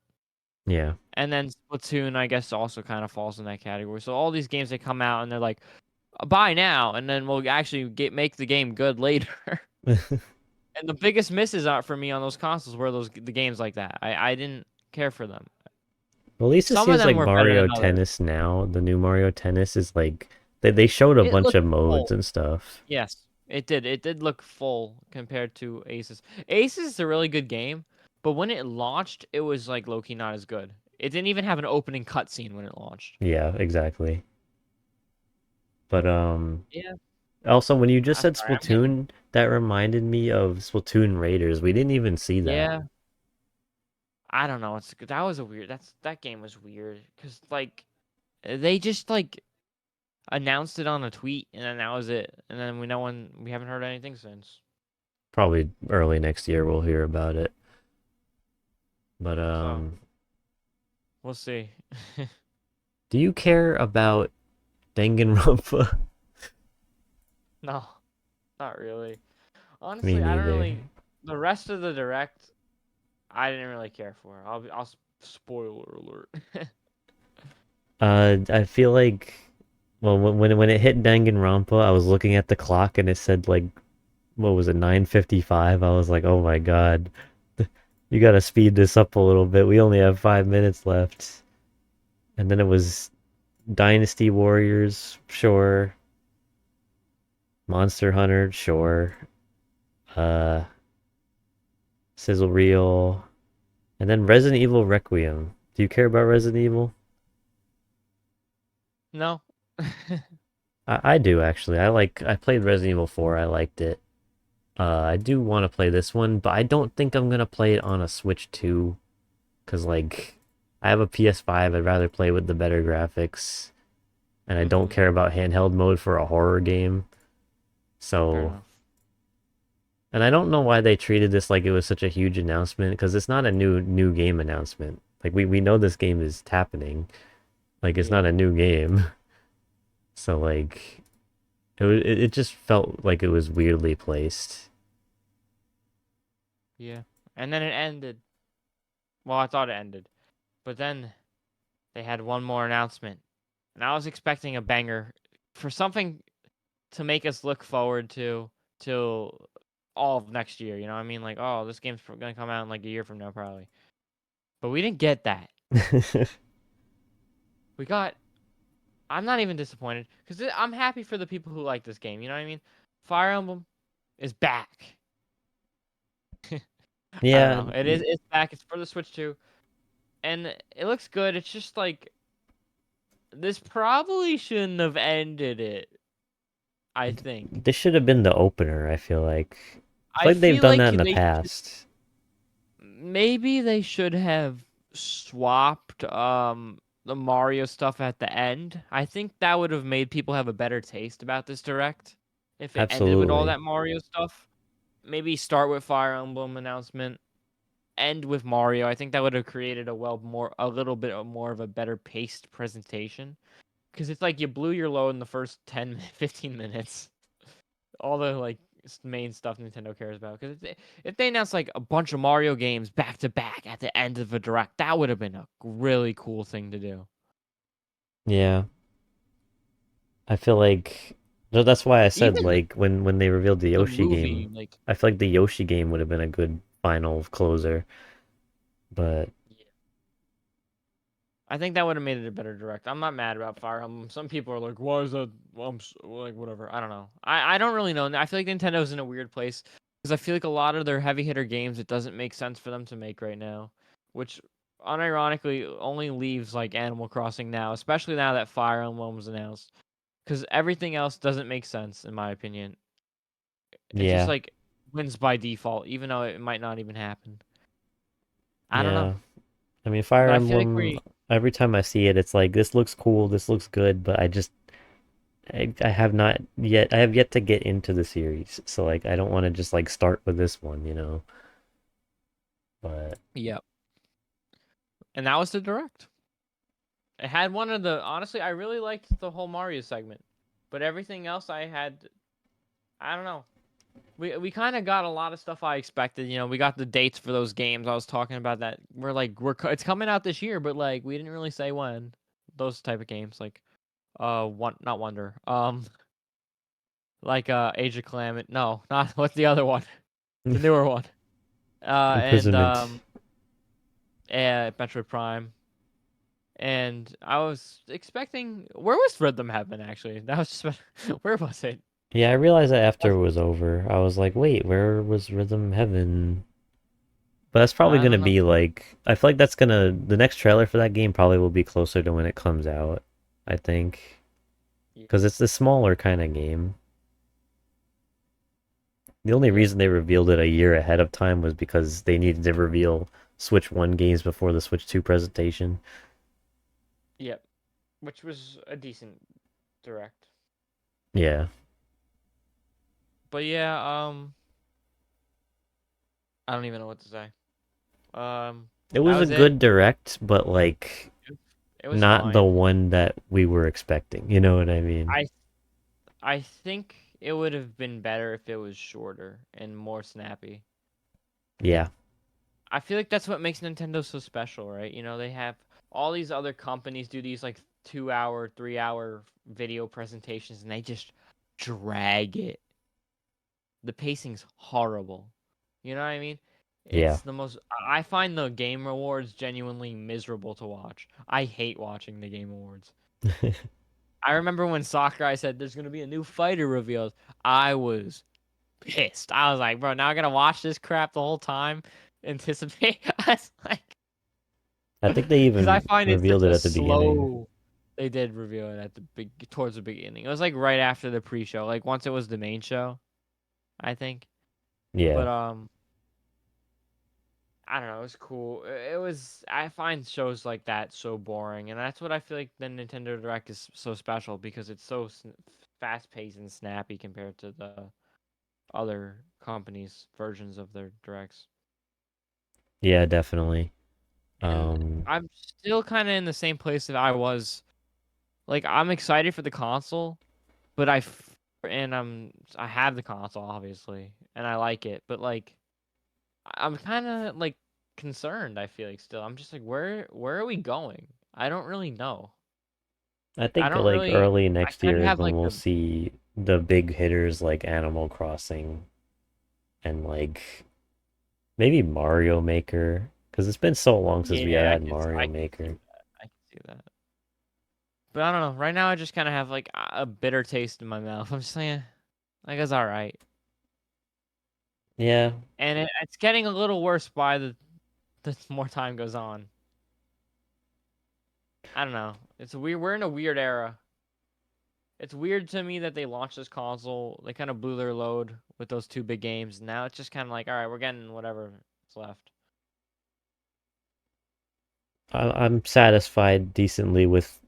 Yeah. And then Splatoon, I guess, also kind of falls in that category. So all these games they come out and they're like, buy now, and then we'll actually make the game good later. And the biggest misses out for me on those consoles were the games like that. I didn't care for them. Well, at least it Some of seems them like were better Mario than others. Tennis now, the new Mario Tennis is like they showed a It bunch looked of modes full. and stuff. Yes, it did. It did look full compared to Aces. Aces is a really good game, but when it launched, it was like low-key not as good. It didn't even have an opening cutscene when it launched. Yeah, exactly. But Yeah. also when you just I'm said sorry. I'm getting. Splatoon, that reminded me of Splatoon Raiders. We didn't even see that. Yeah. I don't know. That was a weird. That game was weird because like they just like announced it on a tweet and then that was it. And then we haven't heard anything since. Probably early next year we'll hear about it. But So we'll see. do you care about Danganronpa? No, not really. Me Honestly, I don't neither. really. The rest of the direct, I didn't really care for. Spoiler alert. I feel like, well, when it hit Danganronpa, I was looking at the clock and it said like, what was it, 9:55? I was like, oh my God, you gotta speed this up a little bit. We only have 5 minutes left. And then it was Dynasty Warriors, sure. Monster Hunter, sure. Uh, Sizzle Reel, and then Resident Evil Requiem. Do you care about Resident Evil? No. I do actually. I played Resident Evil 4. I liked it. I do want to play this one, but I don't think I'm gonna play it on a Switch 2 because like I have a PS5. I'd rather play with the better graphics, and I don't Mm-hmm. care about handheld mode for a horror game. Fair So, enough. and I don't know why they treated this like it was such a huge announcement because it's not a new game announcement. Like we know this game is happening. Like it's not Yeah. a new game. So like it just felt like it was weirdly placed. Yeah. And then it ended. Well, I thought it ended, but then they had one more announcement, and I was expecting a banger for something to make us look forward to till all of next year. You know what I mean? Like, oh, this game's gonna come out in like a year from now, probably. But we didn't get that. We got. I'm not even disappointed because I'm happy for the people who like this game. You know what I mean? Fire Emblem is back. I don't Yeah, know. It is. It's back. It's for the Switch too, and it looks good. It's just like this probably shouldn't have ended it. I think. this should have been the opener, I feel like. I feel I like they've feel done like that in the they past. maybe they should have swapped the Mario stuff at the end. I think that would have made people have a better taste about this direct if it ended with all Absolutely. that Mario stuff. Maybe start with Fire Emblem announcement, end with Mario. I think that would have created a little bit more of a better paced presentation. Because it's like you blew your load in the first 10, 15 minutes. All the like main stuff Nintendo cares about. Because if they announced like a bunch of Mario games back to back at the end of a direct, that would have been a really cool thing to do. Yeah. I feel like that's why I said Even like when they revealed the the Yoshi movie, game, like I feel like the Yoshi game would have been a good final closer. But yeah. I think that would have made it a better direct. I'm not mad about Fire Emblem. Some people are like, "Why is that?" Well, like, whatever. I don't know. I don't really know. I feel like Nintendo's in a weird place because I feel like a lot of their heavy hitter games it doesn't make sense for them to make right now, which unironically only leaves like Animal Crossing now, especially now that Fire Emblem was announced, because everything else doesn't make sense in my opinion. It just yeah, like wins by default, even though it might not even happen. I don't know, yeah. I mean, Fire but I feel like Emblem, every time I see it, it's like this looks cool, this looks good, but I have not yet I have yet to get into the series. So like I don't want to just like start with this one, you know. Yep. And that was the direct. It had one of the honestly, I really liked the whole Mario segment, but everything else I don't know. We kind of got a lot of stuff I expected. You know, we got the dates for those games. I was talking about that. It's coming out this year, but like we didn't really say when. Those type of games like not Wonder. Like Age of Calamity. No, not what's the other one? The newer one. And Imprisonment. Metroid Prime. And I was expecting where was Rhythm Heaven actually? That was just where was it? Yeah, I realized that after it was over. I was like, wait, where was Rhythm Heaven? But that's probably I gonna don't know. be like, I feel like the next trailer for that game probably will be closer to when it comes out, I think. Yeah. Because it's a smaller kind of game. The only Yeah. reason they revealed it a year ahead of time was because they needed to reveal Switch 1 games before the Switch 2 presentation. Yep. Which was a decent direct. Yeah. But yeah, I don't even know what to say. It That was a was it. good direct, but like It was not the fine. one that we were expecting. You know what I mean? I I think it would have been better if it was shorter and more snappy. Yeah. I feel like that's what makes Nintendo so special, right? You know, they have all these other companies do these like 2 hour, 3 hour video presentations and they just drag it. The pacing's horrible. You know what I mean? Yeah. It's the most. I find the Game Awards genuinely miserable to watch. I hate watching the Game Awards. I remember when Sakurai said there's gonna be a new fighter revealed. I was pissed. I was like, bro, now I gotta watch this crap the whole time, anticipate. I was like, I think they because I even find it such revealed it a at the beginning. slow. They did reveal it at the towards the beginning. It was like right after the pre-show, like once it was the main show, I think. Yeah. But I don't know. It was cool. It was. I find shows like that so boring, and that's what I feel like the Nintendo Direct is so special because it's so fast paced and snappy compared to the other companies' versions of their directs. Yeah, definitely. And Um, I'm still kind of in the same place that I was. Like I'm excited for the console, but I have the console obviously, and I like it, but like I'm kind of like concerned. I feel like still. I'm just like, where are we going? I don't really know. I I think don't like really. early I next kind year of is have when like we'll the see the big hitters like Animal Crossing and like maybe Mario Maker, because it's been so long since we yeah. had Mario I can see Maker. that. I can see that. But I don't know. Right now, I just kind of have like a bitter taste in my mouth. I'm just saying, like it's all right, Yeah, and it's getting a little worse by the more time goes on. I don't know. It's weird. We're in a weird era. It's weird to me that they launched this console. They kind of blew their load with those two big games. Now it's just kind of like, all right, we're getting whatever's left. I'm satisfied decently with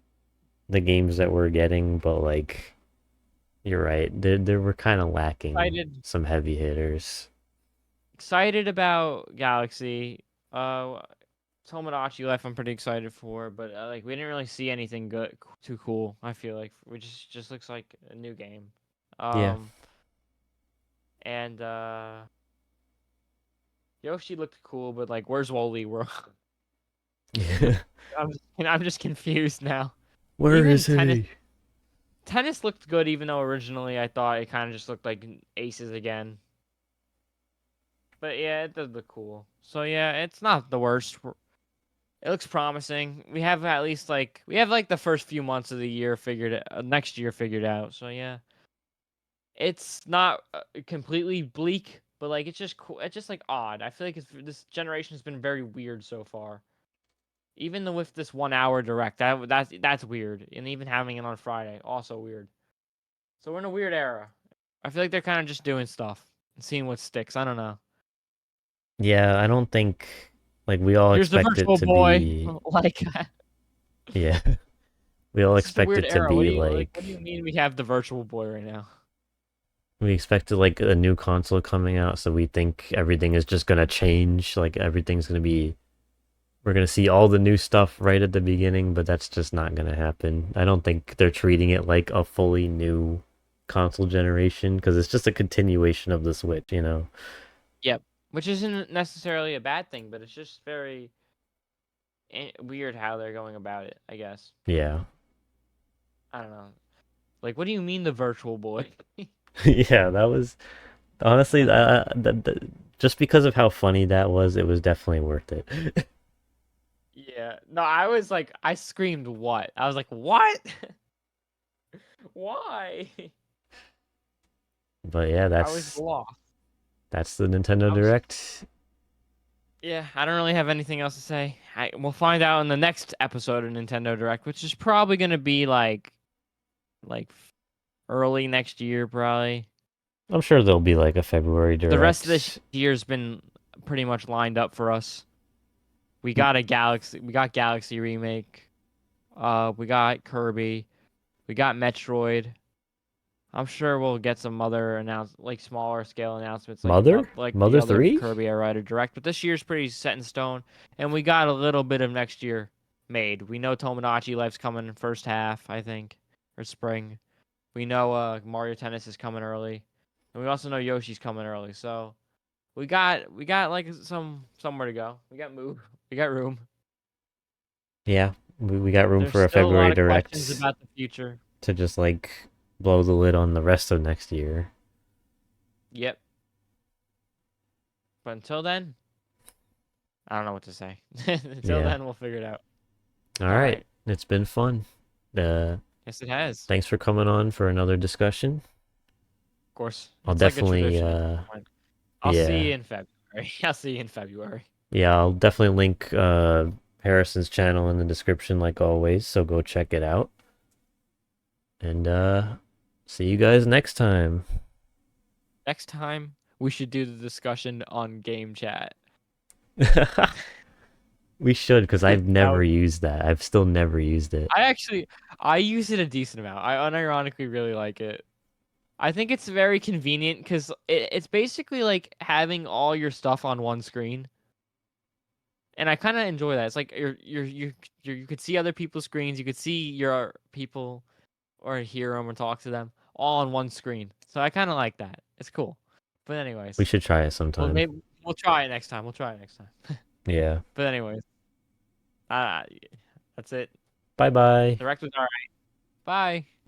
the games that we're getting, but like you're right, they were kind of lacking Excited, some heavy hitters. excited about Galaxy. Uh, Tomodachi Life, I'm pretty excited for, but like we didn't really see anything good, too cool. I feel like which just looks like a new game. Yeah. Um, and Yoshi looked cool, but like, where's Wooly World? I'm just confused now. Where Even is he? tennis looked good, even though originally I thought it kind of just looked like aces again. But yeah, it does look cool. So yeah, it's not the worst. It looks promising. We have like the first few months of the year next year figured out. So yeah, it's not completely bleak, but like it's just cool. It's just like odd. I feel like this generation has been very weird so far. Even with this 1 hour direct, that's weird. And even having it on Friday, also weird. So we're in a weird era. I feel like they're kind of just doing stuff and seeing what sticks. I don't know. Yeah, I don't think like we all Here's the expect it Virtual to Boy. be. Like, Yeah, we all it's just a expect weird it to era. be What do you like mean we have the Virtual Boy right now? We expected like a new console coming out, so we think everything is just gonna change. Like everything's gonna be, we're gonna see all the new stuff right at the beginning, but that's just not gonna happen. I don't think they're treating it like a fully new console generation because it's just a continuation of the Switch, you know? Yep. Which isn't necessarily a bad thing, but it's just very weird how they're going about it, I guess. Yeah. I don't know. Like, what do you mean the Virtual Boy? Yeah, that was honestly just because of how funny that was, it was definitely worth it. Yeah. No, I was like, I screamed, what? I was like, what? Why? But yeah, I was lost. that's the Nintendo I was, Direct. yeah, I don't really have anything else to say. We'll find out in the next episode of Nintendo Direct, which is probably going to be like early next year, probably. I'm sure there'll be like a February The rest of this Direct. year's been pretty much lined up for us. We got Galaxy remake. We got Kirby. We got Metroid. I'm sure we'll get some other like smaller scale announcements, Mother? like the Mother other 3? Kirby I Rider Direct. But this year's pretty set in stone, and we got a little bit of next year made. We know Tomodachi Life's coming in first half, I think, or spring. We know Mario Tennis is coming early, and we also know Yoshi's coming early. So we got like somewhere to go. We got move. We got room. Yeah, we got room There's for a still a lot February of questions Direct about the future. to just like blow the lid on the rest of next year. Yep. But until then, I don't know what to say. Until Yeah. then, we'll figure it out. All All right. right. It's been fun. Uh, Yes, it has. thanks for coming on for another discussion. Of course, I'll it's like a definitely tradition at this point. I'll see yeah. you in February. I'll see you in February. Yeah, I'll definitely link Harrison's channel in the description like always, so go check it out. And see you guys next time. Next time, we should do the discussion on game chat. We should, because I've never Now, used that. I've still never used it. I use it a decent amount. I unironically really like it. I think it's very convenient because it's basically like having all your stuff on one screen, and I kind of enjoy that. It's like you could see other people's screens, you could see your people, or hear them or talk to them all on one screen. So I kind of like that. It's cool. But We anyways, should try it well sometime. maybe we'll try it next time. We'll try it next time. Yeah. But anyways, uh, that's it. Bye bye. The rect was all right. Bye.